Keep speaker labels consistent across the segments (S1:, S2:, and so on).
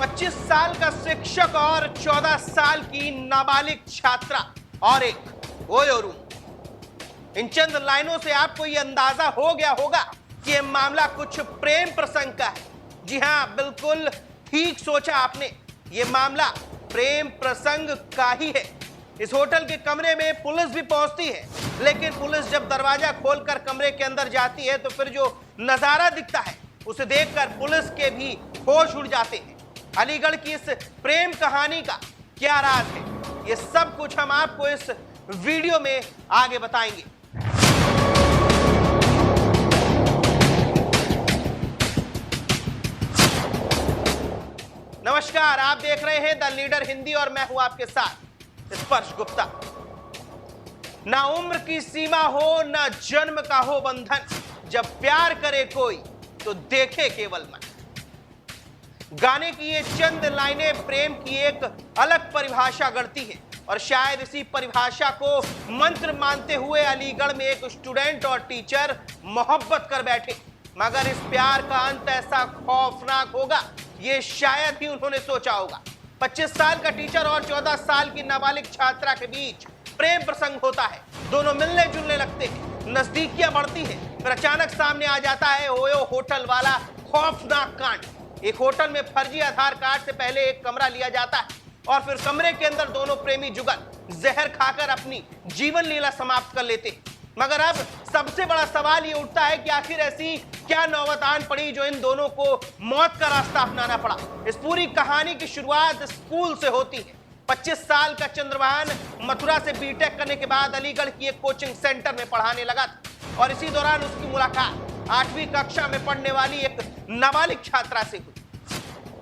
S1: 25 साल का शिक्षक और 14 साल की नाबालिग छात्रा और एक ओयो रूम। इन चंद लाइनों से आपको यह अंदाजा हो गया होगा कि यह मामला कुछ प्रेम प्रसंग का है। जी हां, बिल्कुल ठीक सोचा आपने, यह मामला प्रेम प्रसंग का ही है। इस होटल के कमरे में पुलिस भी पहुंचती है, लेकिन पुलिस जब दरवाजा खोलकर कमरे के अंदर जाती है तो फिर जो नजारा दिखता है उसे देखकर पुलिस के भी होश उड़ जाते हैं। अलीगढ़ की इस प्रेम कहानी का क्या राज है, ये सब कुछ हम आपको इस वीडियो में आगे बताएंगे। नमस्कार, आप देख रहे हैं द लीडर हिंदी और मैं हूं आपके साथ स्पर्श गुप्ता। ना उम्र की सीमा हो, ना जन्म का हो बंधन, जब प्यार करे कोई तो देखे केवल मन। गाने की ये चंद लाइनें प्रेम की एक अलग परिभाषा गढ़ती हैं और शायद इसी परिभाषा को मंत्र मानते हुए अलीगढ़ में एक स्टूडेंट और टीचर मोहब्बत कर बैठे। मगर इस प्यार का अंत ऐसा खौफनाक होगा, ये शायद ही उन्होंने सोचा होगा। 25 साल का टीचर और 14 साल की नाबालिग छात्रा के बीच प्रेम प्रसंग होता है। दोनों मिलने जुलने लगते हैं, नजदीकियां बढ़ती हैं, फिर अचानक सामने आ जाता है ओयो होटल वाला खौफनाक कांड। एक होटल में फर्जी आधार कार्ड से पहले एक कमरा लिया जाता है और फिर कमरे के अंदर दोनों प्रेमी जुगल जहर खाकर अपनी जीवन लीला समाप्त कर लेते हैं। मगर अब सबसे बड़ा सवाल ये उठता है कि आखिर ऐसी क्या नौबत आन पड़ी जो इन दोनों को मौत का रास्ता अपनाना पड़ा। इस पूरी कहानी की शुरुआत स्कूल से होती है। 25 साल का चंद्रभान मथुरा से बीटेक करने के बाद अलीगढ़ की एक कोचिंग सेंटर में पढ़ाने लगा था और इसी दौरान उसकी मुलाकात 8वीं कक्षा में पढ़ने वाली एक नाबालिग छात्रा से हुई।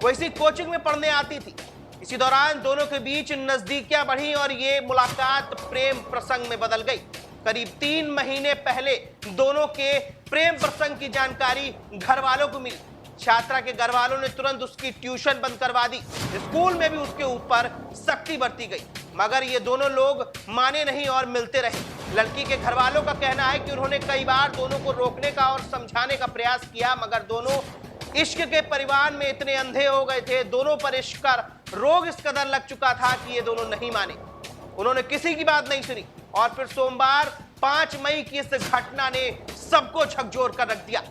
S1: वो इसी कोचिंग में पढ़ने आती थी। इसी दौरान दोनों के बीच नजदीकियां बढ़ी और ये मुलाकात प्रेम प्रसंग में बदल गई। करीब 3 महीने पहले दोनों के प्रेम प्रसंग की जानकारी घर वालों को मिली। छात्रा के घर वालों ने तुरंत उसकी ट्यूशन बंद करवा दी। स्कूल में भी उसके ऊपर सख्ती बरती गई, मगर ये दोनों लोग माने नहीं और मिलते रहे। लड़की के घर वालों का कहना है कि उन्होंने कई बार दोनों को रोकने का और समझाने का प्रयास किया, मगर दोनों इश्क के परिवार में इतने अंधे हो गए थे, दोनों पर इश्क का रोग इस कदर लग चुका था कि ये दोनों नहीं माने। उन्होंने किसी की बात नहीं सुनी और फिर सोमवार 5 मई की इस घटना ने सबको झकझोर कर रख दिया।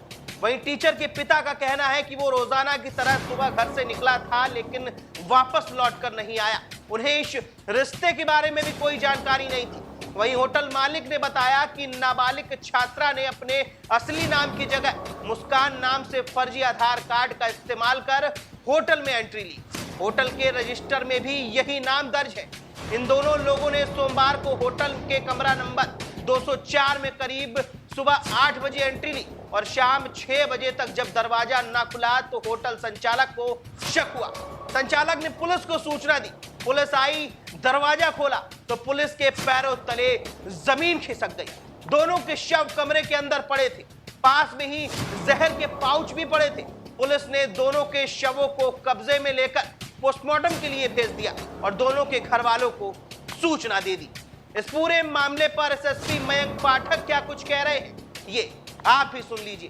S1: वहीं टीचर के पिता का कहना है कि वो रोजाना की तरह सुबह घर से निकला था, लेकिन वापस लौटकर नहीं आया। उन्हें इस रिश्ते के बारे में भी कोई जानकारी नहीं थी। वहीं होटल मालिक ने बताया कि नाबालिग छात्रा ने अपने असली नाम की जगह मुस्कान नाम से फर्जी आधार कार्ड का इस्तेमाल कर होटल में एंट्री ली। होटल के रजिस्टर में भी यही नाम दर्ज है। इन दोनों लोगों ने सोमवार को होटल के कमरा नंबर 204 में करीब सुबह 8 बजे एंट्री ली और शाम 6 बजे तक जब दरवाजा ना खुला तो होटल संचालक को शक हुआ। संचालक ने पुलिस को सूचना दी। पुलिस आई, दरवाजा खोला तो पुलिस के पैरों तले जमीन खिसक गई। दोनों के शव कमरे के अंदर पड़े थे, पास में ही जहर के पाउच भी पड़े थे। पुलिस ने दोनों के शवों को कब्जे में लेकर पोस्टमार्टम के लिए भेज दिया और दोनों के घर वालों को सूचना दे दी। इस पूरे मामले पर एसएसपी मयंक पाठक क्या कुछ कह रहे हैं, ये आप ही सुन लीजिए।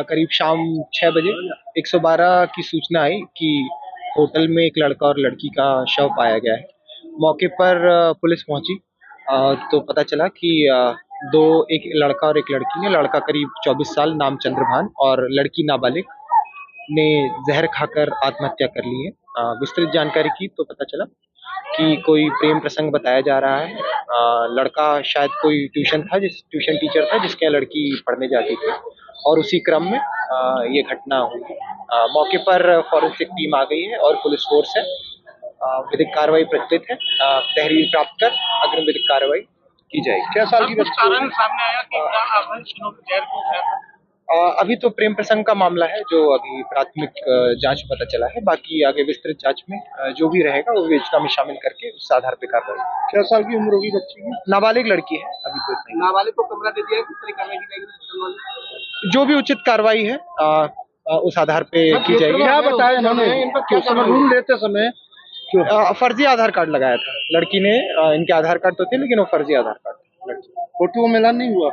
S2: करीब शाम 6 बजे 112 की सूचना आई कि होटल में एक लड़का और लड़की का शव पाया गया है। मौके पर पुलिस पहुंची तो पता चला कि एक लड़का और एक लड़की ने, लड़का करीब 24 साल नाम चंद्रभान और लड़की नाबालिग ने जहर खाकर आत्महत्या कर ली है। विस्तृत जानकारी की तो पता चला कि कोई प्रेम प्रसंग बताया जा रहा है। लड़का शायद कोई ट्यूशन टीचर था जिसके यहाँ लड़की पढ़ने जाती थी और उसी क्रम में ये घटना हुई। मौके पर फॉरेंसिक टीम आ गई है और पुलिस फोर्स है। विधिक कार्रवाई प्रचलित है। तहरीर प्राप्त कर अग्रिम विधिक कार्रवाई की जाएगी। 6 साल की बच्ची सामने आया कि अभी तो प्रेम प्रसंग का मामला है जो अभी प्राथमिक जांच में पता चला है। बाकी आगे विस्तृत जांच में जो भी रहेगा वो विवेचना में शामिल करके उस आधार पर कार्रवाई।
S3: 6 साल की उम्र होगी बच्ची की,
S2: नाबालिग लड़की है। अभी तो इतना ही।
S3: नाबालिग को कमरा दे दिया, किस तरह करने की
S2: जो भी उचित कार्रवाई है उस आधार पे की जाएगी।
S3: क्या बताया इन्होंने? इनका समय रूम लेते समय
S2: फर्जी आधार कार्ड लगाया था लड़की ने। इनके आधार कार्ड तो थे लेकिन वो फर्जी आधार कार्ड लड़की।
S3: फोटो को मिलान नहीं हुआ?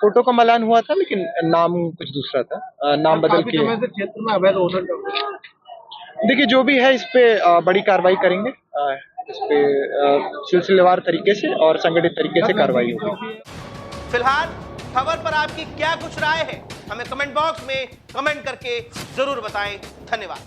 S2: फोटो का मिलान हुआ था लेकिन नाम कुछ दूसरा था। नाम बदल के
S3: क्षेत्र में अवैध होटल
S2: देखिए जो भी है इस पे बड़ी कार्रवाई करेंगे, इस पे सिलसिलेवार तरीके से और संगठित तरीके से कार्रवाई होगी।
S1: फिलहाल खबर पर आपकी क्या कुछ राय है, हमें कमेंट बॉक्स में कमेंट करके जरूर बताएं। धन्यवाद।